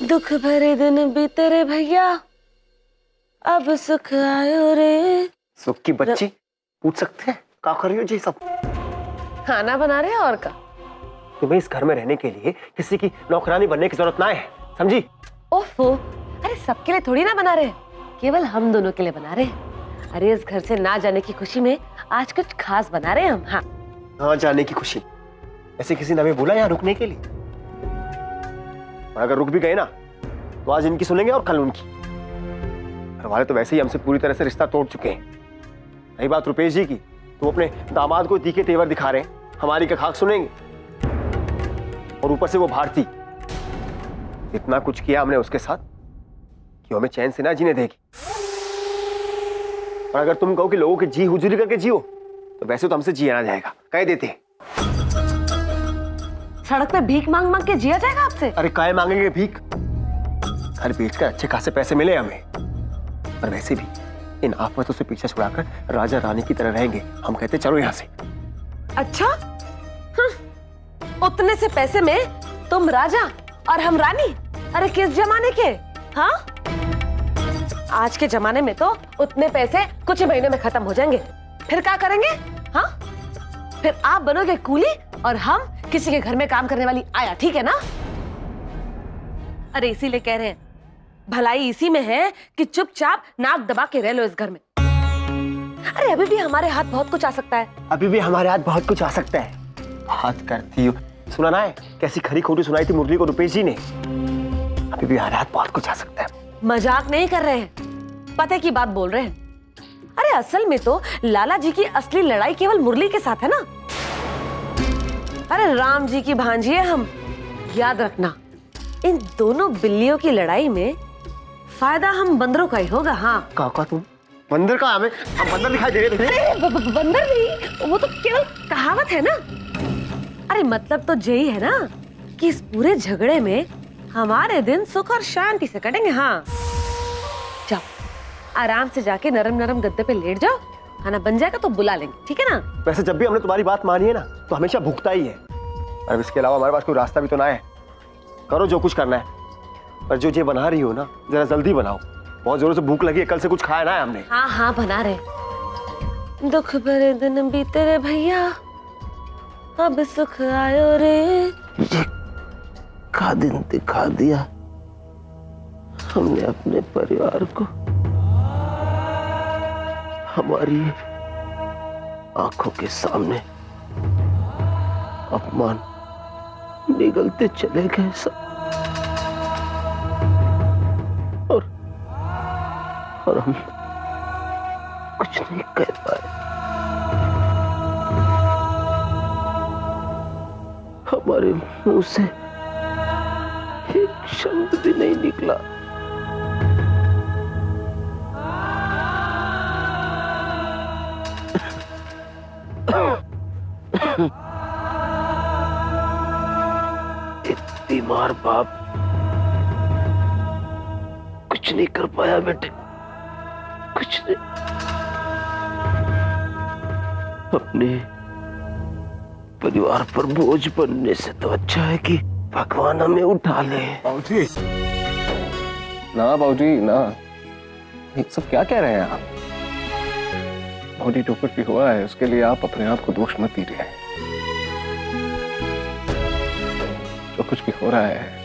दुख भरे दिन बीते रे भैया, अब सुख आयो रे। सुख की बच्ची पूछ सकते हैं क्या कर रही हो जी? सब खाना बना रहे हैं और का। तुम्हें इस घर में रहने के लिए किसी की नौकरानी बनने की जरूरत ना है, समझी? ओफो, अरे सबके लिए थोड़ी ना बना रहे, केवल हम दोनों के लिए बना रहे हैं। अरे इस घर से ना जाने की खुशी में आज कुछ खास बना रहे हैं हम। हाँ, ना जाने की खुशी? ऐसे किसी ने हमें बोला यहाँ रुकने के लिए? और अगर रुक भी गए ना तो आज इनकी सुनेंगे और कल उनकी। घर वाले तो वैसे ही हमसे पूरी तरह से रिश्ता तोड़ चुके हैं। रही बात रुपेश जी की, तो अपने दामाद को तीखे तेवर दिखा रहे हैं, हमारी का खाक सुनेंगे। और ऊपर से वो भारती, इतना कुछ किया हमने उसके साथ कि हमें चैन से ना जीने देगी। और अगर तुम कहो कि लोगों की जी हुजूरी करके जियो, तो वैसे तो हमसे जिया ना जाएगा, कह देते हैं। सड़क पे भीख मांग मांग के जिया जाएगा आपसे? अरे काय मांगेंगे भीख? घर बेचकर अच्छे खासे पैसे मिले हमें, पर वैसे भी इन आफतों से पीछा छुड़ाकर राजा रानी की तरह रहेंगे। हम कहते चलो यहाँ से। अच्छा, उतने से पैसे में तुम राजा और हम रानी? अरे किस जमाने के? हाँ, आज के जमाने में तो उतने पैसे कुछ ही महीने में खत्म हो जाएंगे। फिर क्या करेंगे? हाँ, फिर आप बनोगे कूली और हम किसी के घर में काम करने वाली आया, ठीक है ना? अरे इसीलिए कह रहे हैं, भलाई इसी में है कि चुपचाप नाक दबा के रह लो इस घर में। अरे अभी भी हमारे हाथ बहुत कुछ आ सकता है। अभी भी हमारे हाथ बहुत कुछ आ सकता है। बात करती हो, सुना ना है कैसी खरी खोटी सुनाई थी मुरली को रुपेश जी ने? अभी भी हमारे हाथ बहुत कुछ आ सकता है। मजाक नहीं कर रहे हैं, पते की बात बोल रहे हैं। अरे असल में तो लाला जी की असली लड़ाई केवल मुरली के साथ है ना। अरे राम जी की भांजी है हम, याद रखना। इन दोनों बिल्लियों की लड़ाई में फायदा हम बंदरों का ही होगा। हाँ, काका तुम बंदर का? हमें हम बंदर दिखाई दे रहे थे। बंदर नहीं, वो तो केवल कहावत है ना। अरे मतलब तो यही है ना कि इस पूरे झगड़े में हमारे दिन सुख और शांति से कटेंगे। हाँ, जाओ आराम से जाके नरम नरम गद्दे पे लेट जाओ, खाना बन जाएगा तो बुला लेंगे, ठीक है ना? वैसे जब भी हमने तुम्हारी बात मानी है ना, तो हमेशा भुगता ही है। अब इसके अलावा हमारे पास कोई रास्ता भी तो ना है। करो जो कुछ करना है, पर जो बना रही हो ना, जरा जल्दी बनाओ। बहुत जोरों से भूख लगी है, कल से कुछ खाया ना है हमने। हाँ हाँ, बना रहे। दुख भरे दिन बीते रे भैया, अब सुख आयो रे। ये का दिन दिखा दिया हमने अपने परिवार को। हमारी आंखों के सामने अपमान निगलते चले गए सब। और हम कुछ नहीं कह पाए। हमारे मुंह से एक शब्द भी नहीं निकला। एक बीमार बाप कुछ नहीं कर पाया बेटे, कुछ नहीं। अपने परिवार पर बोझ बनने से तो अच्छा है कि भगवान हमें उठा ले। बाबूजी ना, बाबूजी ना, ये सब क्या कह रहे हैं आप? बॉडी तो कुछ भी हुआ है, उसके लिए आप अपने आप को दोष मत दीजिए। जो कुछ भी हो रहा है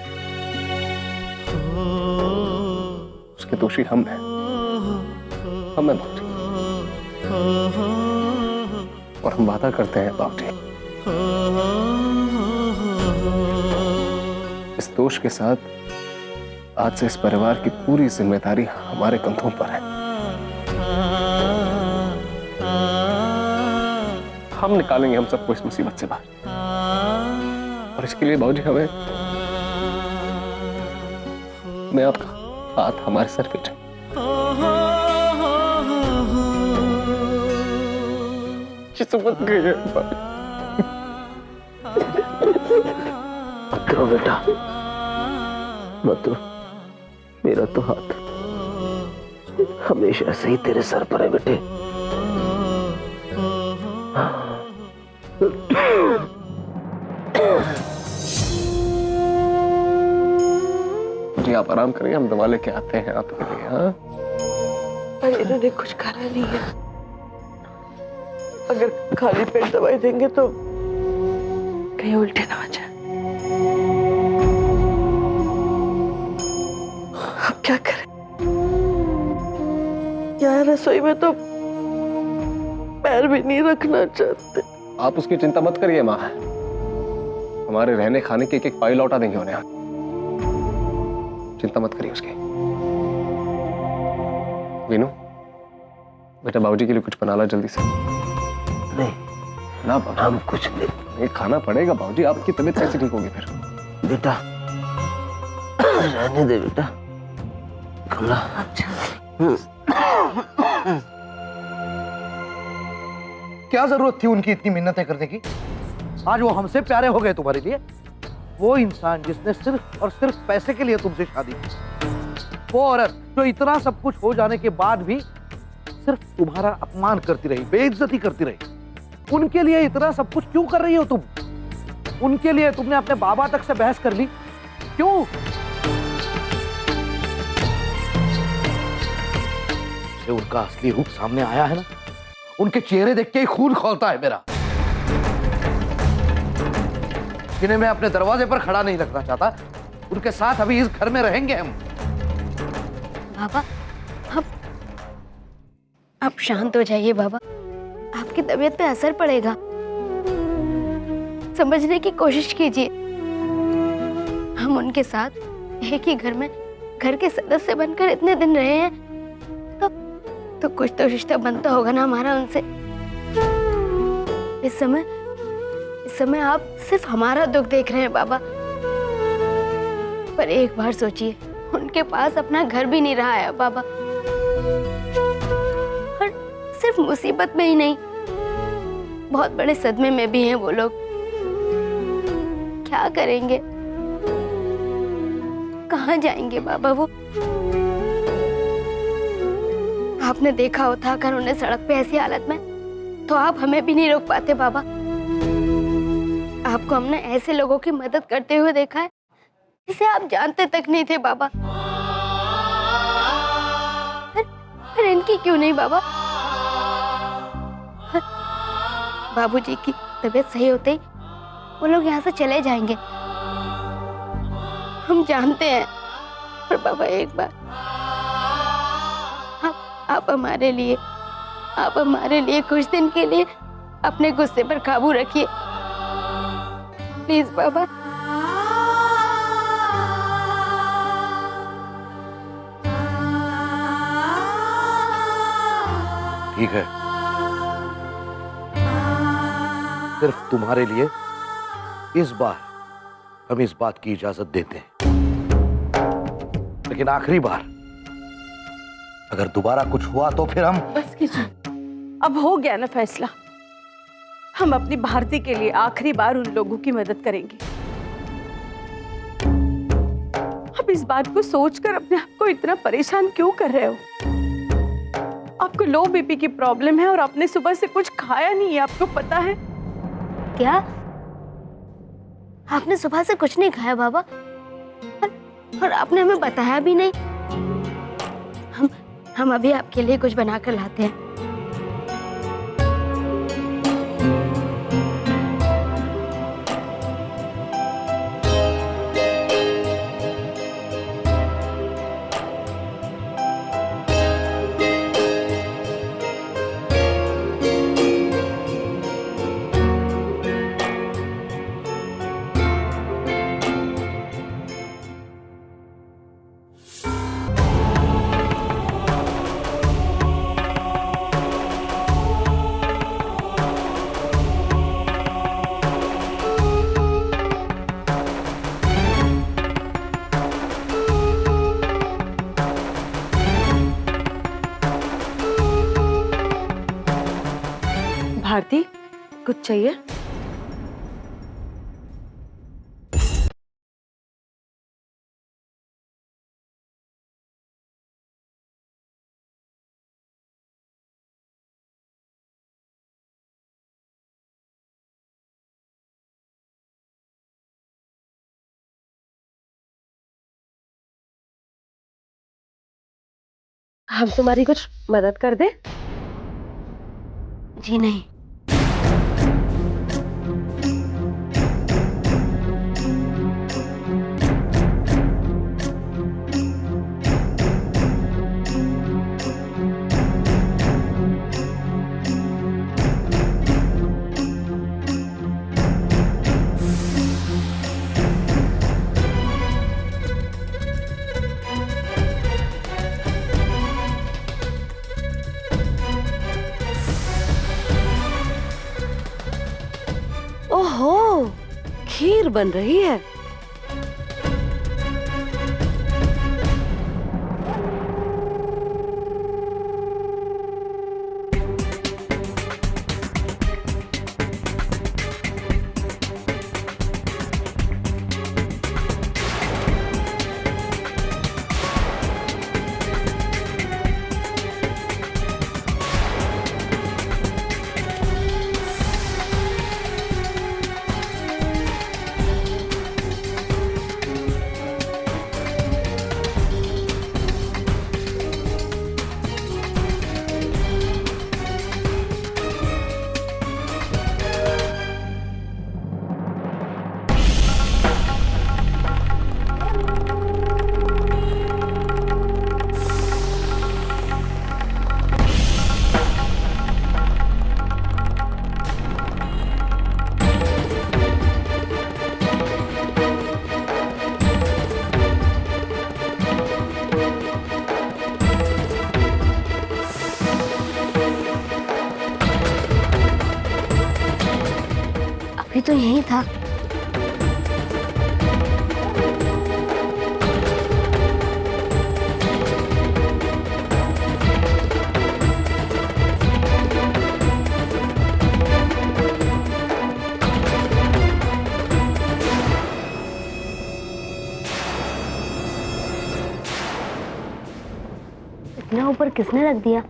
उसके दोषी हम हैं, हम हैं बाबूजी। और हम वादा करते हैं बाबूजी, इस दोष के साथ आज से इस परिवार की पूरी जिम्मेदारी हमारे कंधों पर है। हम निकालेंगे हम सबको इस मुसीबत से बाहर। और इसके लिए बाबूजी हमें, मैं आपका हाथ हमारे सर पे समझ गए। मत रो बेटा, मत रो। मेरा तो हाथ हमेशा से ही तेरे सर पर है बेटे। जी आप आराम करिए, हम दवा लेके आते हैं आपके लिए। हाँ पर इन्होंने कुछ खाना नहीं है, अगर खाली पेट दवाई देंगे तो कहीं उल्टे ना आ जाए। अब क्या करें? यार रसोई में तो पैर भी नहीं रखना चाहते। आप उसकी चिंता मत करिए माँ, हमारे रहने खाने की एक पाई लौटा देंगे उन्हें, चिंता मत करिए उसकी। वीनू बेटा बाबूजी के लिए कुछ बना ला जल्दी से। नहीं ना बाबू, हम कुछ नहीं। ये खाना पड़ेगा बाबूजी, आपकी तबीयत कैसे ठीक होगी फिर? बेटा रहने दे बेटा, कमला। क्या जरूरत थी उनकी इतनी मिन्नतें करने की? आज वो हमसे प्यारे हो गए तुम्हारे लिए। वो इंसान जिसने सिर्फ और सिर्फ पैसे के लिए तुमसे शादी की, वो औरत जो इतना सब कुछ हो जाने के बाद भी सिर्फ तुम्हारा अपमान करती रही, बेइज्जती करती रही, उनके लिए इतना सब कुछ क्यों कर रही हो तुम? उनके लिए तुमने अपने बाबा तक से बहस कर ली, क्यों? से उनका असली रूप सामने आया है ना, उनके चेहरे देख के ही खून खौलता है मेरा। जिन्हें मैं अपने दरवाजे पर खड़ा नहीं रखना चाहता, उनके साथ अभी इस घर में रहेंगे हम। बाबा आप शांत हो जाइए बाबा, आपकी तबीयत पे असर पड़ेगा। समझने की कोशिश कीजिए, हम उनके साथ एक ही घर में घर के सदस्य बनकर इतने दिन रहे हैं, तो कुछ तो रिश्ता बनता होगा ना हमारा उनसे। इस समय आप सिर्फ हमारा दुख देख रहे हैं बाबा, पर एक बार सोचिए, उनके पास अपना घर भी नहीं रहा है बाबा, और सिर्फ मुसीबत में ही नहीं, बहुत बड़े सदमे में भी हैं वो लोग। क्या करेंगे, कहाँ जाएंगे बाबा वो? आपने देखा होता अगर उन्हें सड़क पे ऐसी हालत में, तो आप हमें भी नहीं रोक पाते बाबा। आपको हमने ऐसे लोगों की मदद करते हुए देखा है जिसे आप जानते तक नहीं थे बाबा। पर इनकी क्यों नहीं बाबा? बाबूजी की तबीयत सही होते ही वो लोग यहाँ से चले जाएंगे, हम जानते हैं। पर बाबा एक बार आप हमारे लिए कुछ दिन के लिए अपने गुस्से पर काबू रखिए प्लीज बाबा। ठीक है, सिर्फ तुम्हारे लिए इस बार हम इस बात की इजाजत देते हैं, लेकिन आखिरी बार अगर दोबारा कुछ हुआ तो फिर हम। बस कीजिए, अब हो गया ना फैसला। हम अपनी भारती के लिए आखिरी बार उन लोगों की मदद करेंगे। आप इस बात को सोचकर अपने आप को इतना परेशान क्यों कर रहे हो? आपको लो बीपी की प्रॉब्लम है और आपने सुबह से कुछ खाया नहीं है, आपको पता है? क्या आपने सुबह से कुछ नहीं खाया बाबा? और आपने हमें बताया भी नहीं। हम अभी आपके लिए कुछ बनाकर लाते हैं। भारती, कुछ चाहिए? हम तुम्हारी कुछ मदद कर दे? जी नहीं। ओहो, खीर बन रही है। अभी तो यही था। इतना ऊपर किसने रख दिया?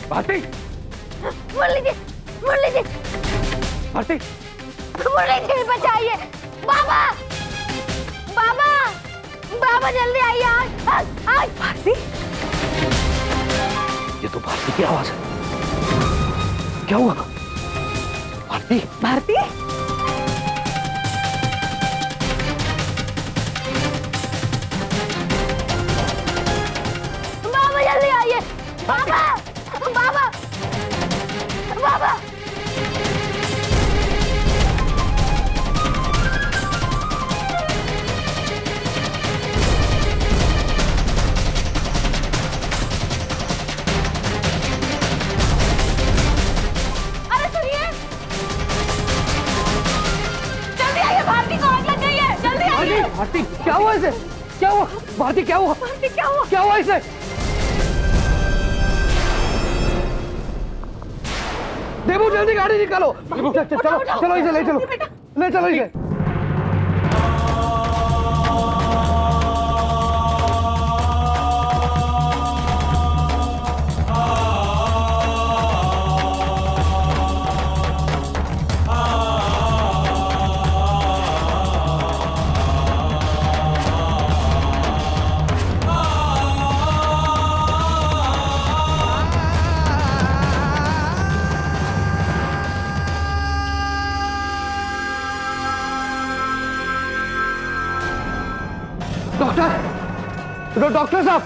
भारती, मुरली जी, मुरली जी, भारती, मुरली जी बचाइए। बाबा, बाबा, बाबा जल्दी आइए। आज भारती, ये तो भारती की आवाज है। क्या हुआ? भारती, भारती, बाबा जल्दी आइए। बाबा, बाबा, बाबा। अरे सुनिए, जल्दी आइए, भारती को आग लग गई है। जल्दी आइए। भारती, क्या हुआ इसे? क्या हुआ भारती? क्या हुआ? भारती क्या हुआ? क्या हुआ इसे? देबू जल्दी गाड़ी निकालो। चलो चलो इसे ले चलो, ले चलो इसे। डॉक्टर साहब,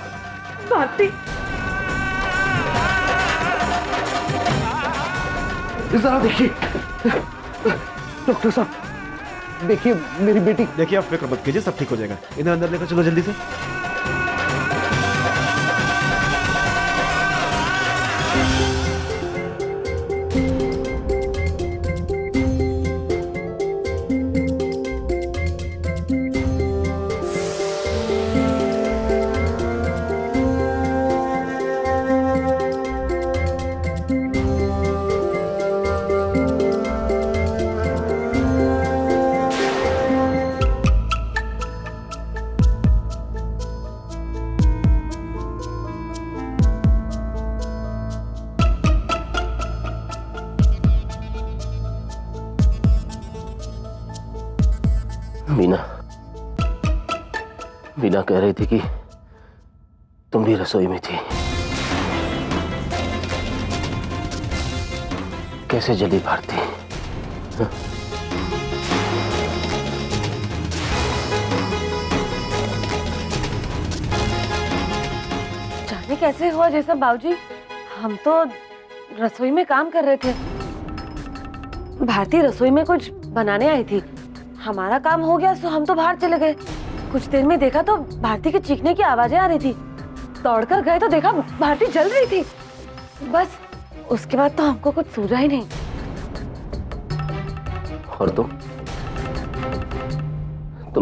भारती इस तरह देखिए। डॉक्टर साहब देखिए मेरी बेटी। देखिए आप फिक्र मत कीजिए, सब ठीक हो जाएगा। इन्हें अंदर लेकर चलो जल्दी से। वीना कह रही थी कि तुम भी रसोई में थी। कैसे जली भारती? हाँ? जाने कैसे हुआ जैसा बाबूजी, हम तो रसोई में काम कर रहे थे। भारती रसोई में कुछ बनाने आई थी, हमारा काम हो गया तो हम तो बाहर चले गए। कुछ देर में देखा तो भारती के चीखने की आवाजें आ रही थी। दौड़कर गए तो देखा भारती जल रही थी। बस उसके बाद तो हमको कुछ सूझा ही नहीं। और तुम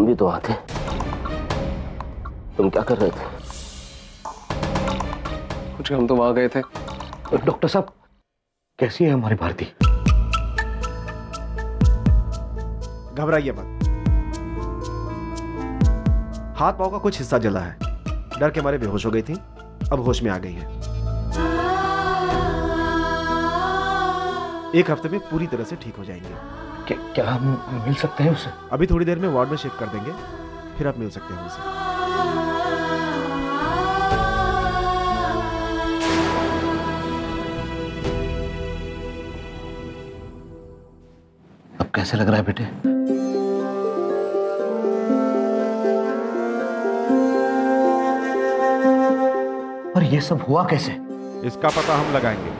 भी तो आते। तुम क्या कर रहे थे? कुछ हम तो वहां गए थे। डॉक्टर साहब कैसी है हमारी भारती? घबराइए मत, हाथ पांव का कुछ हिस्सा जला है। डर के मारे बेहोश हो गई थी, अब होश में आ गई है। 1 हफ्ते में पूरी तरह से ठीक हो जाएंगे। क्या हम मिल सकते हैं उससे? अभी थोड़ी देर में वार्ड में शिफ्ट कर देंगे, फिर आप मिल सकते हैं उनसे। अब कैसे लग रहा है बेटे? और ये सब हुआ कैसे? इसका पता हम लगाएंगे।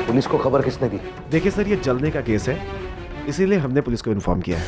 पुलिस को खबर किसने दी? देखिए सर, ये जलने का केस है, इसीलिए हमने पुलिस को इन्फॉर्म किया है।